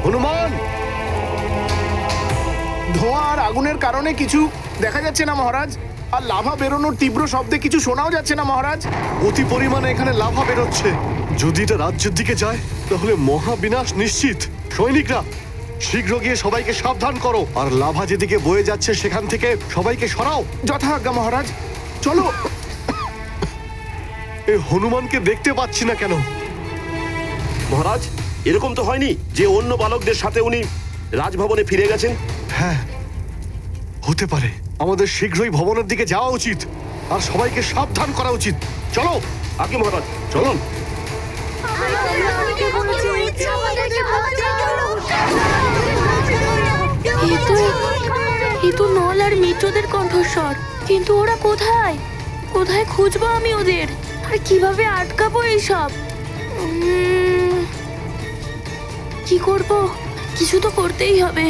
হনুমান! ধোঁয়া আর আগুনের কারণে কিছু দেখা যাচ্ছে না মহারাজ, আর লাভা বেরোনোর তীব্র শব্দে কিছু শোনাও যাচ্ছে না মহারাজ। অতি পরিমাণে এখানে লাভা বেরোচ্ছে। যদি এটা রাজ্যের দিকে যায় তাহলে মহাবিনাশ নিশ্চিত। সৈনিকরা শীঘ্র গিয়ে সবাইকে সাবধান করো, আর লাভা যেদিকে বয়ে যাচ্ছে সেখান থেকে সবাইকে সরাও। যথাজ্ঞা মহারাজ, চলো। এই হনুমানকে দেখতে পাচ্ছি না কেন? মহারাজ, এরকম তো হয়নি যে অন্য বালকদের সাথে উনি রাজভবনে ফিরে গেছেন। হ্যাঁ, হতে পারে। আমাদের শীঘ্রই ভবনের দিকে যাওয়া উচিত আর সবাইকে সাবধান করা উচিত। চলো। আগে মহারাজ, চলুন। এ তো নল আর মিত্রদের কণ্ঠস্বর, কিন্তু ওরা কোথায়? কোথায় খুঁজবো আমি ওদের, আর কিভাবে আটকাবো এইসব? কি করব? কিছু তো করতেই হবে।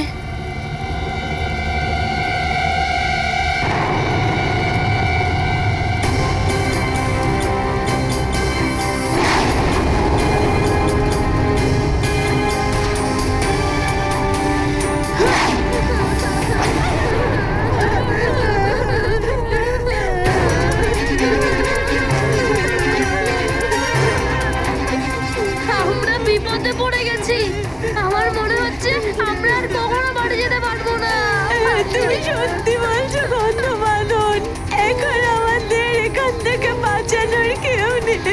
আমরা বিপদে পড়ে গেছি। আমার মনে হচ্ছে আমরা আর কখনো বাড়ি যেতে পারবো না। তুমি সত্যি বলছো গন্ধমাদন? এখন আমাদের এখান থেকে বাঁচানোর কেউ নেই।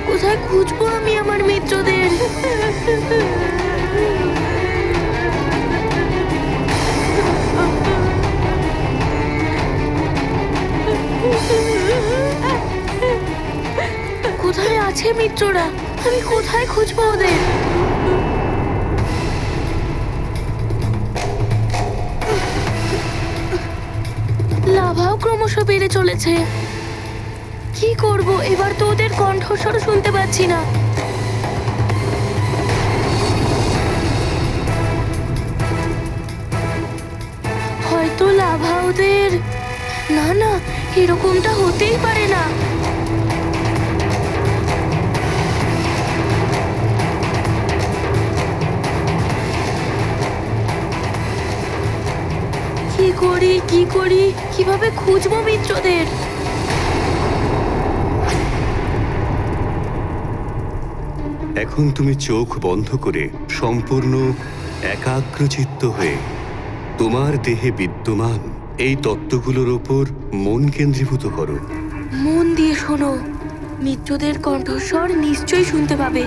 কোথায় খুঁজবো আমি আমার মিত্রদের? কোথায় আছে মিত্ররা? আমি কোথায় খুঁজবো ওদের? লাভাও ক্রমশ বেড়ে চলেছে। কি করব এবার? তো ওদের কণ্ঠস্বর শুনতে পাচ্ছি না। হয়তো লাভা ওদের... না না, এরকমটা হতেই পারে না। কি করি? কিভাবে খুঁজবো মিত্রদের? এখন তুমি চোখ বন্ধ করে সম্পূর্ণ একাগ্রচিত্ত হয়ে তোমার দেহে বিদ্যমান এই তত্ত্বগুলোর ওপর মন কেন্দ্রীভূত করো। মন দিয়ে শোনো, মিত্রদের কণ্ঠস্বর নিশ্চয়ই শুনতে পাবে।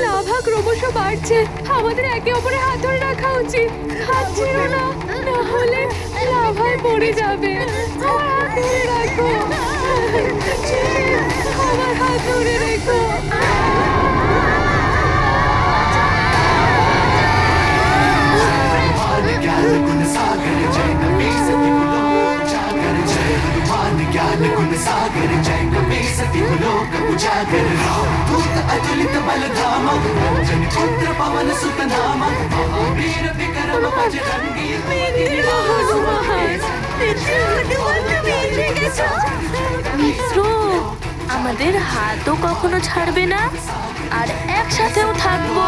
লাভা ক্রমশ বাড়ছে, আমাদের একে অপরে হাত ধরে রাখা উচিত। হাত ছেড়ো না, না হলে লাভায় পড়ে যাবে। আমার হাত ধরে রাখো, আমার হাত ধরে রেখো। ज्ञान गुण सागर जय कपी सती लोक उजागर दूत अतुलित बल धामा अंजनी पुत्र पवन सुत नामा महावीर विक्रम बजरंगी মিত্র, আমাদের হাতও কখনো ছাড়বে না, আর একসাথেও থাকবো।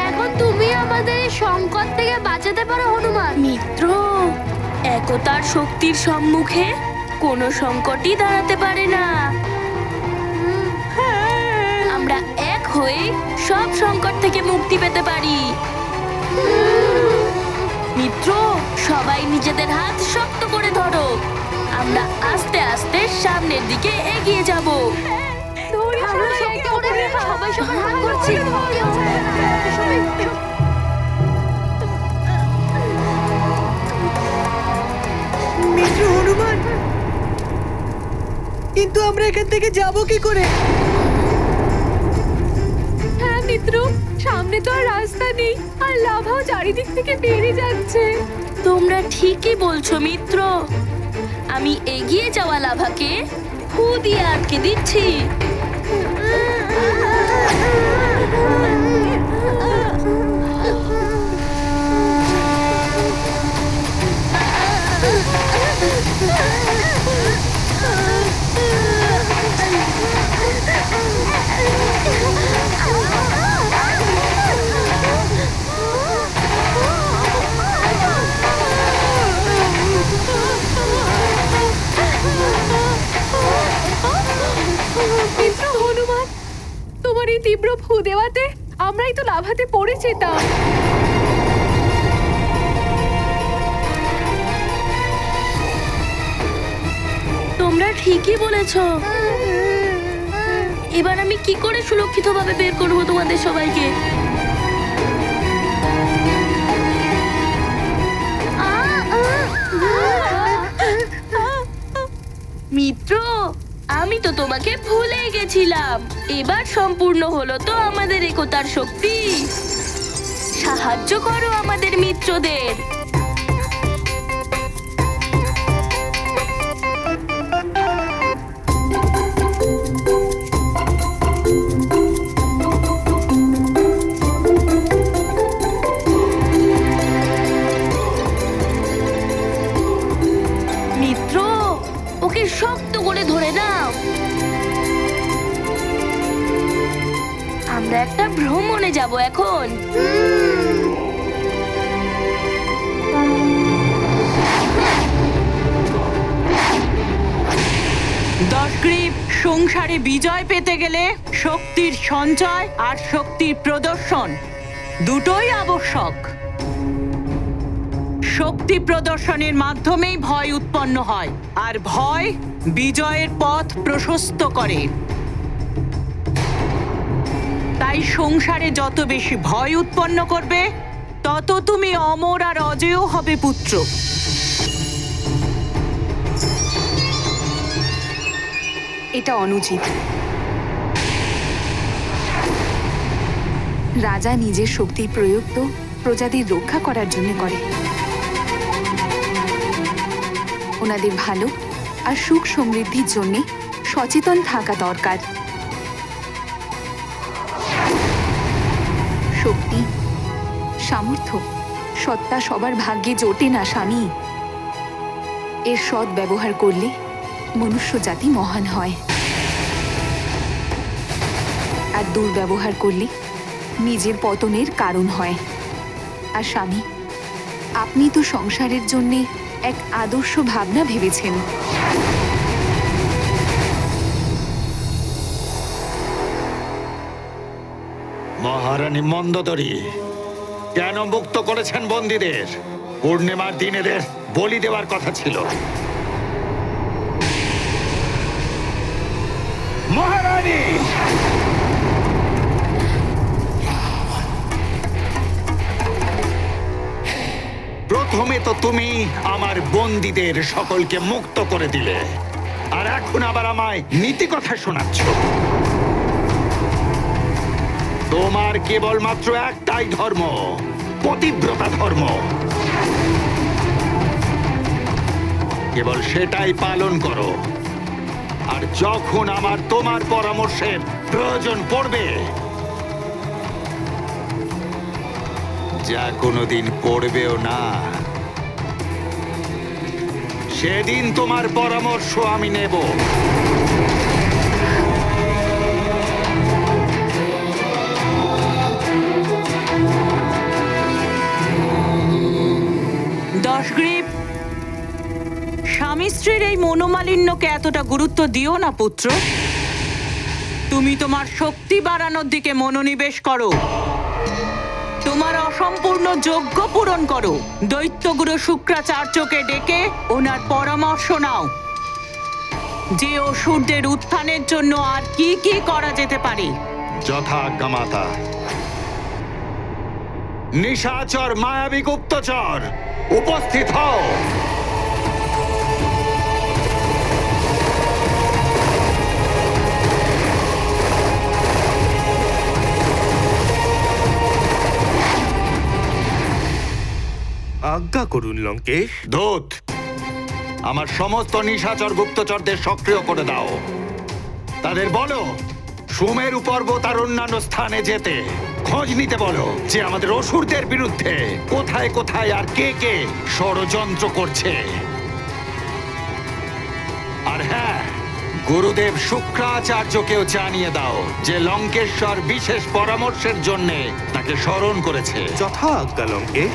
এখন তুমি আমাদের এই সংকট থেকে বাঁচাতে পারো হনুমান। মিত্র, একতার শক্তির সম্মুখে কোনো সংকটই দাঁড়াতে পারে না। আমরা এক হয়ে সব সংকট থেকে মুক্তি পেতে পারি। সবাই নিজেদের হাত শক্ত করে ধরো। আমরা আস্তে আস্তে সামনের দিকে এগিয়ে যাব। ধরি আমরা সবাই সবাই একে অপরের হাত। সবাই সবার হাত ধরছি। মিত্র হনুমান, কিন্তু আমরা এখান থেকে যাব কি করে? হ্যাঁ মিত্র, সামনে তো আর রাস্তা নেই, আর লাভাও চারিদিক থেকে বেরিয়ে যাচ্ছে। তোমরা ঠিকই বলছো মিত্র। আমি এগিয়ে যাওয়া লাভাকে ফু দিয়ে আটকে দিচ্ছি। মিত্র হনুমান, তোমার এই তীব্র ফু দেওয়াতে আমরাই তো লাভাতে পড়ে যেতাম। তোমরা ঠিকই বলেছ। এবার আমি কি করে সুরক্ষিতভাবে বের করব তোমাদের সবাইকে? মিত্র, আমি তো তোমাকে ভুলে গেছিলাম। এবার সম্পূর্ণ হলো তো আমাদের একতার শক্তি। সাহায্য করো আমাদের মিত্রদের। মিত্র, ওকে শক্ত করে ধরে নাও। আমরা একটা ভ্রমণে যাব এখন। দশগ্রীব, সংসারে বিজয় পেতে গেলে শক্তির সঞ্চয় আর শক্তির প্রদর্শন দুটোই আবশ্যক। শক্তি প্রদর্শনের মাধ্যমেই ভয় উৎপন্ন হয়, আর ভয় বিজয়ের পথ প্রশস্ত করে। তাই সংসারে যত বেশি ভয় উৎপন্ন করবে, তত তুমি অমর আর অজেয় হবে পুত্র। এটা অনুচিত। রাজা নিজের শক্তির প্রয়োগ তো প্রজাদের রক্ষা করার জন্য করে। ওনাদের ভালো আর সুখ সমৃদ্ধির জন্য সচেতন থাকা দরকার। শক্তি, সামর্থ্য, সত্তা সবার ভাগ্যে জোটে না স্বামী। এর সৎ ব্যবহার করলে মনুষ্য জাতি মহান হয়, আর দুর্ব্যবহার করলে নিজের পতনের কারণ হয়। আর স্বামী, আপনি তো সংসারের জন্যে এক আদর্শ ভাবনা ভেবেছেন। মহারানী মন্দোদরী কেন মুক্ত করেছেন বন্দীদের? পূর্ণিমার দিন এদের বলি দেওয়ার কথা ছিল। মহারানী, প্রথমে তো তুমি আমার বন্দীদের সকলকে মুক্ত করে দিলে, আর এখন আবার আমায় নীতি কথা শোনাচ্ছ। তোমার কেবলমাত্র একটাই ধর্ম, পতিব্রতা ধর্ম। কেবল সেটাই পালন করো, আর যখন আমার তোমার পরামর্শের প্রয়োজন পড়বে, যা কোনোদিন পড়বেও না, সেদিন তোমার পরামর্শ আমি নেব। দশগ্রীব, স্বামী স্ত্রীর এই মনোমালিন্যকে এতটা গুরুত্ব দিও না পুত্র। তুমি তোমার শক্তি বাড়ানোর দিকে মনোনিবেশ করো। তোমার অসম্পূর্ণ যজ্ঞ পূরণ করো। দৈত্যগুরু শুক্রাচার্যকে ডেকে ওনার পরামর্শ নাও যে অসুরদের উত্থানের জন্য আর কি কি করা যেতে পারে। যথা আজ্ঞা মাতা। নিশাচর মায়াবী গুপ্তচর উপস্থিত হও। আজ্ঞা করুন লঙ্কেশ। দূত, আমার সমস্ত নিশাচর গুপ্তচরদের সক্রিয় করে দাও। তাদের বলো সুমেরু পর্বত আর অন্যান্য স্থানে যেতে খোঁজ নিতে বলো যে আমাদের অসুরদের বিরুদ্ধে কোথায় কোথায় আর কে কে ষড়যন্ত্র করছে। আর হ্যাঁ, গুরুদেব শুক্রাচার্যকেও জানিয়ে দাও যে লঙ্কেশ্বর বিশেষ পরামর্শের জন্য তাকে স্মরণ করেছে। যথা আজ্ঞা লঙ্কেশ।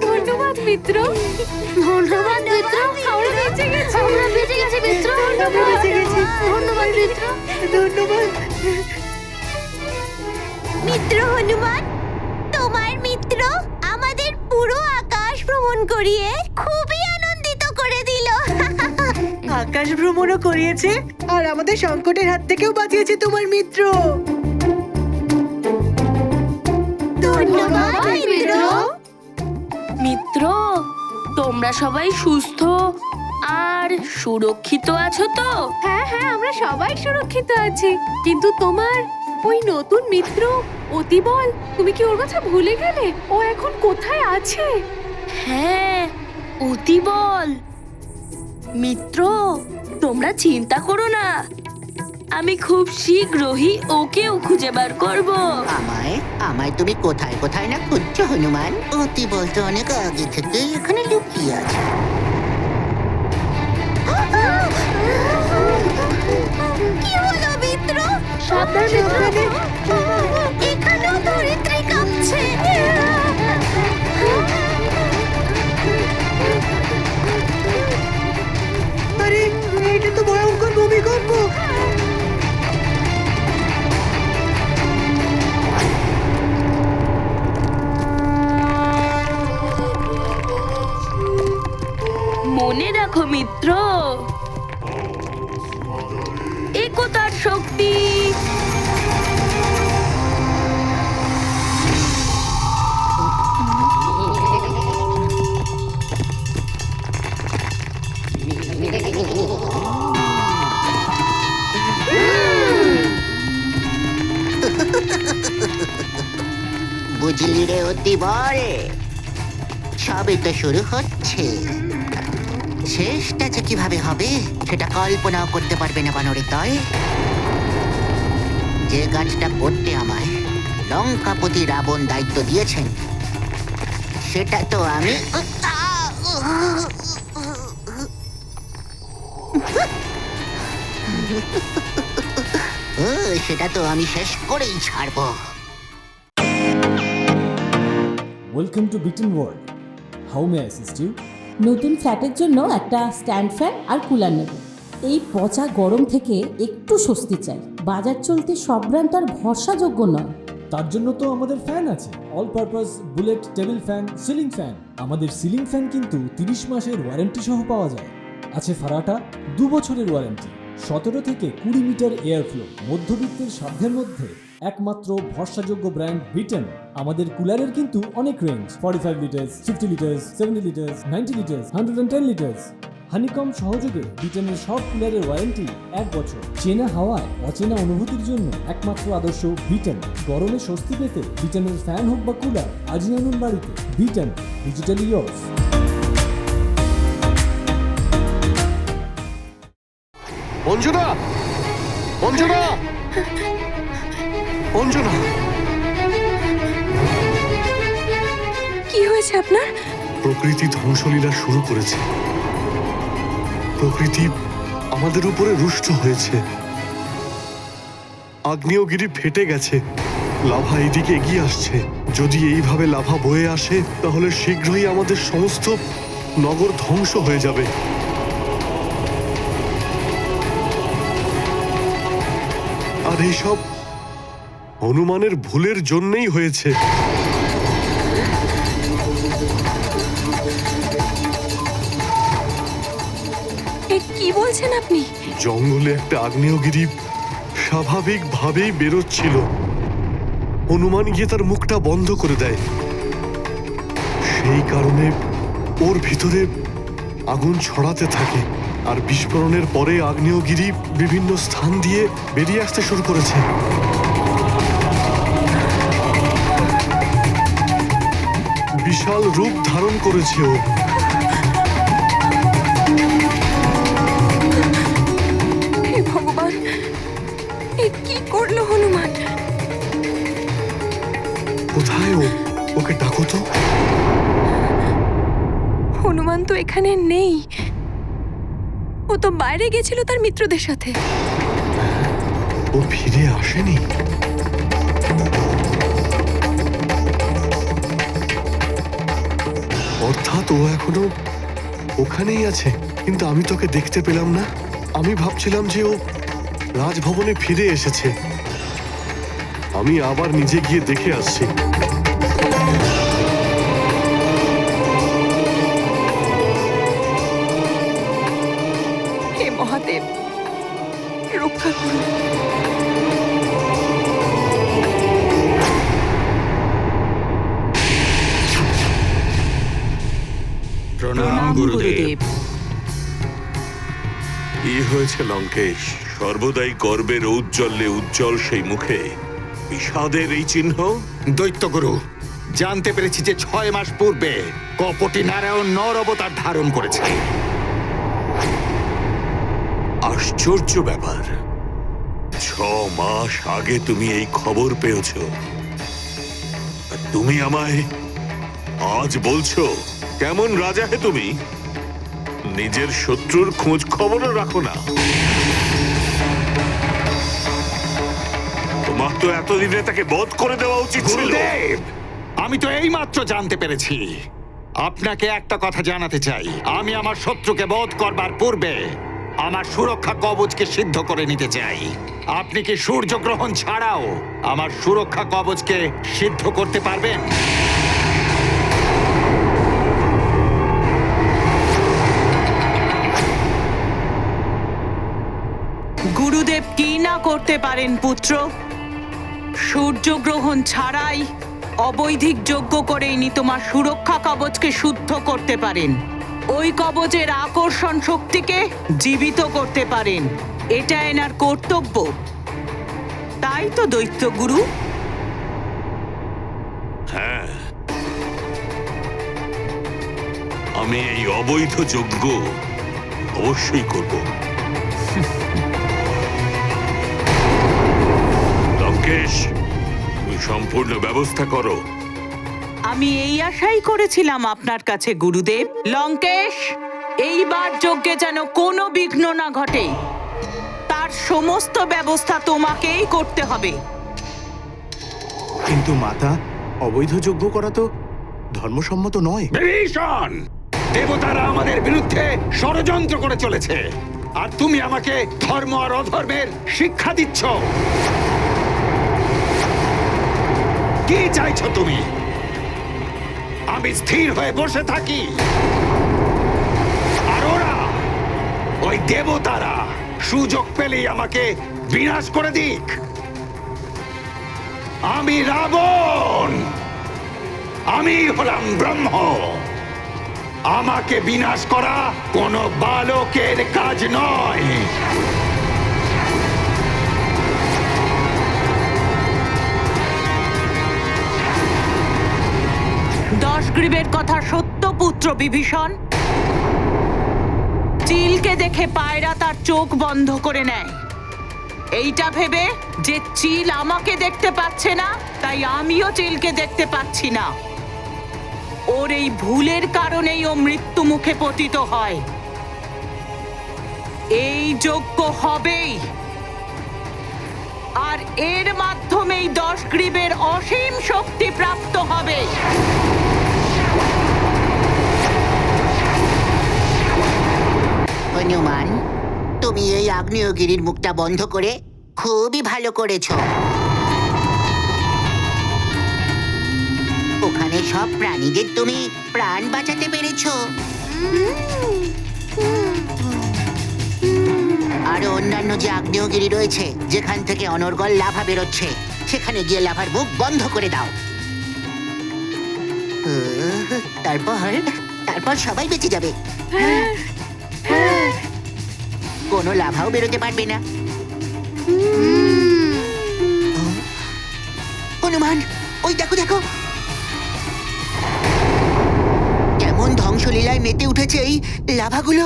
ধন্যবাদ মিত্র। ধন্যবাদ মিত্র, আমরা বেঁচে গেছি। আমরা বেঁচে গেছি মিত্র। আমরা বেঁচে গেছি। ধন্যবাদ মিত্র। ধন্যবাদ। মিত্র হনুমান, তোমার মিত্র আমাদের পুরো আকাশ ভ্রমণ করিয়ে খুবই আনন্দিত করে দিল। আকাশ ভ্রমণও করিয়েছে আর আমাদের সংকটের হাত থেকেও বাঁচিয়েছে তোমার মিত্র। ধন্যবাদ মিত্র। মিত্র, তোমরা সবাই সুস্থ আর সুরক্ষিত আছো তো? হ্যাঁ হ্যাঁ, আমরা সবাই সুরক্ষিত আছি। কিন্তু তোমার ওই নতুন মিত্র অতিবল, তুমি কি ওর কথা ভুলে গেলে? ও এখন কোথায় আছে? হ্যাঁ, অতিবল। মিত্র, তোমরা চিন্তা করো না, আমি খুব শীঘ্রই ওকেও খুঁজে বার করব। আমায় তুমি কোথায় কোথায় না খুঁজছো হনুমান? অতি বলতে অনেক আগে থেকে এখানে লুকিয়ে আছে। কি হলো মিত্র? সাবধানে। এখানেও ধরিত্রী কাঁপছে। আরে, এটা তো ভয়ঙ্কর ভূমিকম্প। মনে রাখো মিত্র, একতার শক্তি। বুঝলি রে অতি বরে, সবে তো শুরু হচ্ছে। শেষটা যে কিভাবে হবে সেটা কল্পনাও করতে পারবে না বানরের দল। যে কাজটা করতে আমায় লঙ্কাপতি রাবণ দায়িত্ব দিয়েছেন সেটা তো আমি সেটা তো আমি শেষ করেই ছাড়বো। ওয়েলকাম টু বিটেন world. How may assist you? নতুন ফ্ল্যাটের জন্য একটা স্ট্যান্ড ফ্যান আর কুলার নেব। এই পচা গরম থেকে একটু স্বস্তি চাই। বাজার চলতে সব ব্র্যান্ড তো আর ভরসাযোগ্য নয়। তার জন্য তো আমাদের ফ্যান আছে, all purpose bullet table fan, ceiling fan. আমাদের সিলিং ফ্যান কিন্তু 30 মাসের ওয়ারেন্টি সহ পাওয়া যায়। আছে ফারাটা 2 বছরের ওয়ারেন্টি, 17 থেকে 20 মিটার এয়ার ফ্লো, মধ্যবিত্তের সাধ্যের মধ্যে একমাত্র ভরসাযোগ্য ব্র্যান্ড বিটেন। আমাদের কুলারের কিন্তু অনেক range, 45 litres, 50 litres, 70 litres, 90 litres, 110 litres. Honeycomb সহযোগে বিটেনের সব কুলারের ওয়ারেন্টি 1 বছর। চেনা হাওয়ায় অচেনা অনুভূতির জন্য একমাত্র আদর্শ বিটেন। গরমে স্বস্তি পেতে বিটেনের ফ্যান হোক বা কুলার, আজই আনুন বাড়িতে। Beaten, digitally yours. Anjana! Anjana! Anjana! কি হয়েছে আপনার? প্রকৃতি ধ্বংসলীলা শুরু করেছে। প্রকৃতি আমাদের উপরে রুষ্ট হয়েছে। আগ্নেয়গিরি ফেটে গেছে, লাভা এদিকে এগিয়ে আসছে। যদি এইভাবে লাভা বয়ে আসে তাহলে শীঘ্রই আমাদের সমস্ত নগর ধ্বংস হয়ে যাবে। আর এইসব হনুমানের ভুলের জন্যই হয়েছে। কি বলছেন আপনি? জঙ্গলে একটা আগ্নেয়গিরি স্বাভাবিকভাবেই বেরোচ্ছিল। হনুমান গিয়ে তার মুখটা বন্ধ করে দেয়। সেই কারণে ওর ভিতরে আগুন ছড়াতে থাকে, আর বিস্ফোরণের পরে আগ্নেয়গিরি বিভিন্ন স্থান দিয়ে বেরিয়ে আসতে শুরু করেছে। বিশাল রূপ ধারণ করেছে ও। হে ভগবান, এ কি করলো হনুমান? কোথায় ও? ওকে ডাকো তো। হনুমান তো এখানে নেই, ও তো বাইরে গেছিল তার মিত্রদের সাথে। ও ফিরে আসেনি? অর্থাৎ ও এখনো ওখানেই আছে, কিন্তু আমি তোকে দেখতে পেলাম না। আমি ভাবছিলাম যে ও রাজভবনে ফিরে এসেছে। আমি আবার নিজে গিয়ে দেখে আসছি। হে মহাদেব, রক্ষা করুন। প্রণাম গুরুদেব। কি হয়েছে লঙ্কেশ? সর্বদাই গর্বের ঔজ্জ্বল্যে উজ্জ্বল সেই মুখে বিষাদের এই চিহ্ন? দৈত্যগুরু, জানতে পেরেছি যে 6 মাস পূর্বে কপটি নারায়ণ নর অবতার ধারণ করেছে। আশ্চর্য ব্যাপার, 6 মাস আগে তুমি এই খবর পেয়েছ, আর তুমি আমায় আজ বলছো? কেমন রাজা হে তুমি? নিজের শত্রুর খোঁজ খবরও রাখো না। তোমার তো এতদিনে তাকে বধ করে দেওয়া উচিত ছিল। গুরুদেব, আমি তো এইমাত্র জানতে পেরেছি। আপনাকে একটা কথা জানাতে চাই, আমি আমার শত্রুকে বধ করবার পূর্বে আমার সুরক্ষা কবচকে সিদ্ধ করে নিতে চাই। আপনি কি সূর্যগ্রহণ ছাড়াও আমার সুরক্ষা কবচকে সিদ্ধ করতে পারবেন? গুরুদেব কি না করতে পারেন পুত্র? সূর্যগ্রহণ ছাড়াই অবৈধিক যজ্ঞ করে ইনি তোমার সুরক্ষা কবচকে শুদ্ধ করতে পারেন। ওই কবচের আকর্ষণ শক্তিকে জীবিত করতে পারেন। এটা এনার কর্তব্য, তাই তো দৈত্য গুরু। হ্যাঁ, আমি এই অবৈধ যজ্ঞ অবশ্যই করব। লঙ্কেশ, তুমি সম্পূর্ণ ব্যবস্থা করো। আমি এই আশাই করেছিলাম আপনার কাছে গুরুদেব। লঙ্কেশ, এইবার যজ্ঞে যেন কোনো বিঘ্ন না ঘটে, তার সমস্ত ব্যবস্থা তোমাকেই করতে হবে। কিন্তু মাতা, অবৈধ যজ্ঞ করা তো ধর্মসম্মত নয়। বিভীষণ, দেবতারা আমাদের বিরুদ্ধে ষড়যন্ত্র করে চলেছে, আর তুমি আমাকে ধর্ম আর অধর্মের শিক্ষা দিচ্ছ। কি চাইছো তুমি? আমি স্থির হয়ে বসে থাকি আর ওরা, ওই দেবতারা সুযোগ পেলেই আমাকে বিনাশ করে দিক? আমি রাবণ, আমি হলাম ব্রহ্ম। আমাকে বিনাশ করা কোনো বালকের কাজ নয়। 10 গ্রীবের কথা সত্য পুত্র বিভীষণ। চিলকে দেখে পায়রা তার চোখ বন্ধ করে নেয়, এইটা ভেবে যে চিল আমাকে দেখতে পাচ্ছে না, তাই আমিও চিলকে দেখতে পাচ্ছি না। ওর এই ভুলের কারণেই ও মৃত্যু মুখে পতিত হয়। এই যজ্ঞ হবেই, আর এর মাধ্যমেই 10 গ্রীবের অসীম শক্তি প্রাপ্ত হবে। হনুমান, তুমি এই আগ্নেয়গিরির মুখটা বন্ধ করে খুবই ভালো করেছো। ওখানে সব প্রাণীদের তুমি প্রাণ বাঁচাতে পেরেছো। আর অন্যান্য যে আগ্নেয়গিরি রয়েছে যেখান থেকে অনর্গল লাভা বেরোচ্ছে, সেখানে গিয়ে লাভার মুখ বন্ধ করে দাও। তারপর সবাই বেঁচে যাবে। কোনো লাভাও বেরোতে পারবে না। হনুমান, ওই দেখো দেখো, কেমন ধ্বংসলীলায় মেতে উঠেছে এই লাভাগুলো।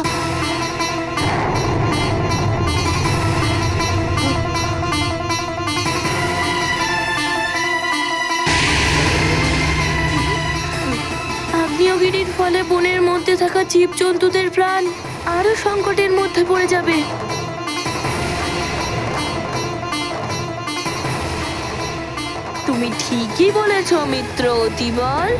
আগ্নেয়গিরির ফলে বনের মধ্যে থাকা জীবজন্তুদের প্রাণ আরো সংকটের মধ্যে পড়ে যাবে। তুমি ঠিকই বলেছ মিত্র অতিবল।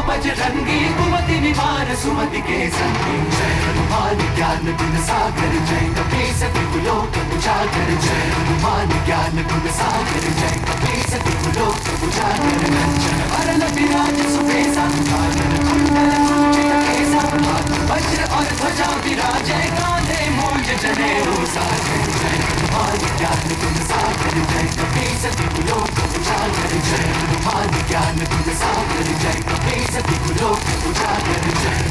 बजरंगी कुमति निवार सुमति के संगी जय हनुमान ज्ञान गुण सागर जय कपीस तिहु लोक उजागर जय हनुमान ज्ञान गुण सागर जय कपीस तिहु लोक उजागर कंचन वरन विराज सुबेसा कानन कुंडल कुंचित केसा हाथ वज्र और ध्वजा विराजय कांधे मूंज जनेऊ साजय जय हनुमान ज्ञान गुण सागर जय कपीस तिहु लोक उजागर जय हनुमान ज्ञान गुण सागर जय कपीस तिहु लोक उजागर जय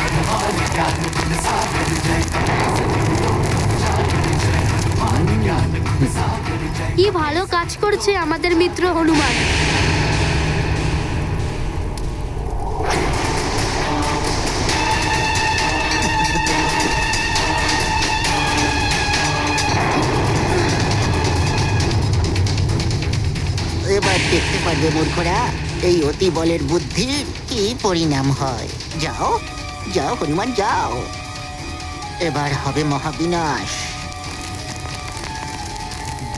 हनुमान ज्ञान गुण सागर जय कपीस तिहु लोक उजागर जय हनुमान ज्ञान गुण सागर जय। কি ভালো কাজ করছে আমাদের মিত্র হনুমান। এবার দেখতে পারবে মূর্খরা এই অতি বলের বুদ্ধির কি পরিণাম হয়। যাও যাও হনুমান যাও, এবার হবে মহাবিনাশ।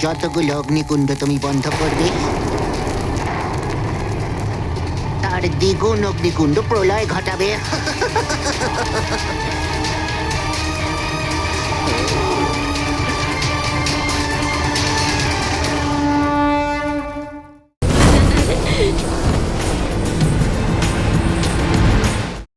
যতগুলো অগ্নিকুণ্ড তুমি বন্ধ করবে তার দ্বিগুণ অগ্নিকুণ্ড প্রলয় ঘটাবে।